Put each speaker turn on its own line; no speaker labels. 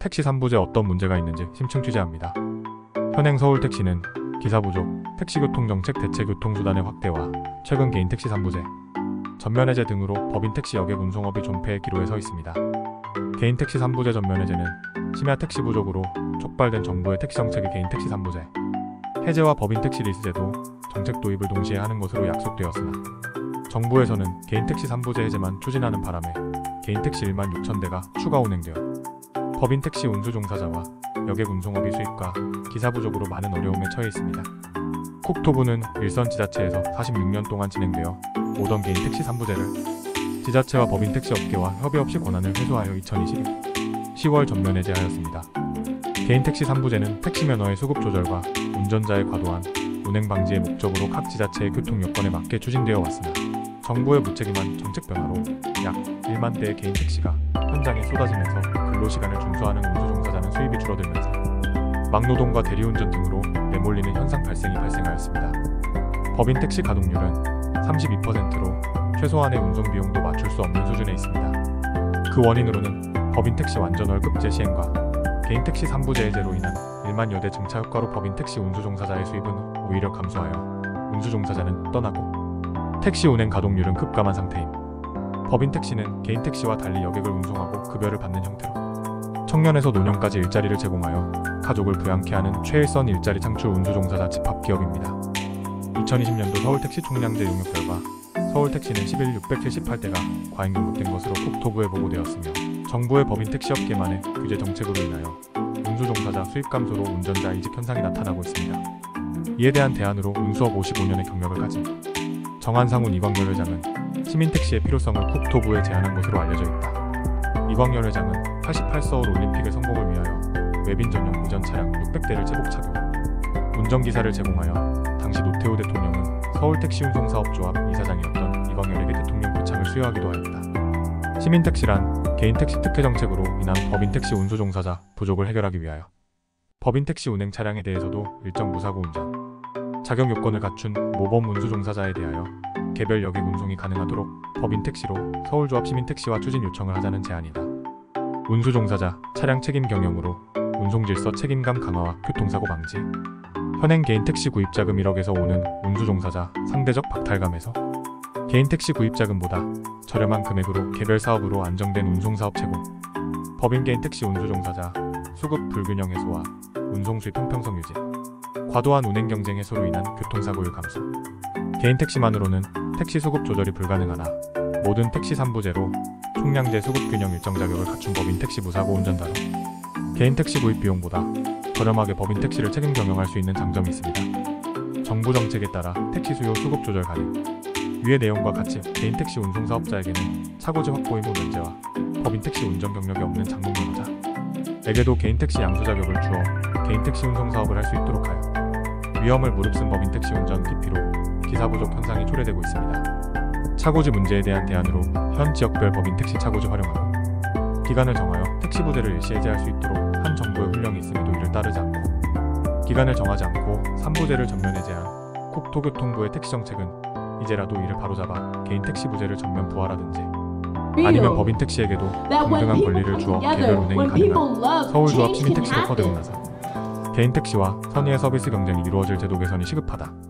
택시 3부제 어떤 문제가 있는지 심층 취재합니다. 현행 서울택시는 기사 부족, 택시교통정책 대체 교통수단의 확대와 최근 개인 택시 3부제, 전면 해제 등으로 법인 택시 여객 운송업이 존폐의 기로에 서 있습니다. 개인 택시 3부제 전면 해제는 심야 택시 부족으로 촉발된 정부의 택시 정책의 개인 택시 3부제 해제와 법인 택시 리스제도 정책 도입을 동시에 하는 것으로 약속되었으나 정부에서는 개인 택시 3부제 해제만 추진하는 바람에 개인 택시 1만 6천 대가 추가 운행되어 법인 택시 운수 종사자와 여객 운송업이 수입과 기사 부족으로 많은 어려움에 처해 있습니다. 국토부는 일선 지자체에서 46년 동안 진행되어 오던 개인 택시 3부제를 지자체와 법인 택시 업계와 협의 없이 권한을 회수하여 2021 10월 전면 해제하였습니다. 개인 택시 3부제는 택시 면허의 수급 조절과 운전자의 과도한 운행 방지의 목적으로 각 지자체의 교통 여건에 맞게 추진되어 왔으나 정부의 무책임한 정책 변화로 약 1만 대의 개인 택시가 현장에 쏟아지면서 근로시간을 준수하는 운수 종사자는 수입이 줄어들면서 막노동과 대리운전 등으로 내몰리는 현상 발생하였습니다. 법인 택시 가동률은 32%로 최소한의 운송 비용도 맞출 수 없는 수준에 있습니다. 그 원인으로는 법인 택시 완전 월급제 시행과 개인 택시 3부제 해제로 인한 1만 여대 증차 효과로 법인 택시 운수 종사자의 수입은 오히려 감소하여 운수 종사자는 떠나고 택시 운행 가동률은 급감한 상태임. 법인 택시는 개인 택시와 달리 여객을 운송하고 급여를 받는 형태로 청년에서 노년까지 일자리를 제공하여 가족을 부양케 하는 최일선 일자리 창출 운수 종사자 집합 기업입니다. 2020년도 서울택시 총량제 용역 결과 서울택시는 11,678대가 과잉 등록된 것으로 국토부에 보고되었으며 정부의 법인 택시 업계만의 규제 정책으로 인하여 운수 종사자 수입 감소로 운전자 이직 현상이 나타나고 있습니다. 이에 대한 대안으로 운수업 55년의 경력을 가진 정한상훈 이광열 회장은 시민택시의 필요성을 국토부에 제안한 것으로 알려져 있다. 이광열 회장은 88 서울 올림픽의 성공을 위하여 웹인 전용 무전 차량 600대를 제복 착용, 운전기사를 제공하여 당시 노태우 대통령은 서울택시운송사업조합 이사장이었던 이광열에게 대통령 표창을 수여하기도 하였다. 시민택시란 개인택시 특혜 정책으로 인한 법인택시 운수 종사자 부족을 해결하기 위하여 법인택시 운행 차량에 대해서도 일정 무사고 운전 자격 요건을 갖춘 모범 운수 종사자에 대하여 개별 여객 운송이 가능하도록 법인 택시로 서울조합 시민택시와 추진 요청을 하자는 제안이다. 운수 종사자 차량 책임 경영으로 운송 질서 책임감 강화와 교통사고 방지, 현행 개인 택시 구입 자금 1억에서 오는 운수 종사자 상대적 박탈감에서 개인 택시 구입 자금보다 저렴한 금액으로 개별 사업으로 안정된 운송 사업 제공, 법인 개인 택시 운수 종사자 수급 불균형 해소와 운송 수입 형평성 유지, 과도한 운행 경쟁 해소로 인한 교통사고율 감소. 개인 택시만으로는 택시 수급 조절이 불가능하나 모든 택시 3부제로 총량제 수급 균형 일정 자격을 갖춘 법인 택시 무사고 운전자로 개인 택시 구입 비용보다 저렴하게 법인 택시를 책임 경영할 수 있는 장점이 있습니다. 정부 정책에 따라 택시 수요 수급 조절 가능. 위의 내용과 같이 개인 택시 운송 사업자에게는 차고지 확보 의무 면제와 법인 택시 운전 경력이 없는 장롱 근로자에게도 개인 택시 양수 자격을 주어 개인 택시 운송 사업을 할 수 있도록 하여 위험을 무릅쓴 법인 택시 운전 기피로 기사 부족 현상이 초래되고 있습니다. 차고지 문제에 대한 대안으로 현 지역별 법인 택시 차고지 활용하고 기간을 정하여 택시 부재를 일시 해제할 수 있도록 한 정부의 훈령이 있음에도 이를 따르지 않고 기간을 정하지 않고 3부제를 전면 해제한 국토교통부의 택시 정책은 이제라도 이를 바로잡아 개인 택시 부재를 전면 부활하든지 아니면 법인 택시에게도 동등한 권리를 주어 개별 운행이 가능한 서울조합 시민택시로 거듭나서 개인 택시와 선의의 서비스 경쟁이 이루어질 제도 개선이 시급하다.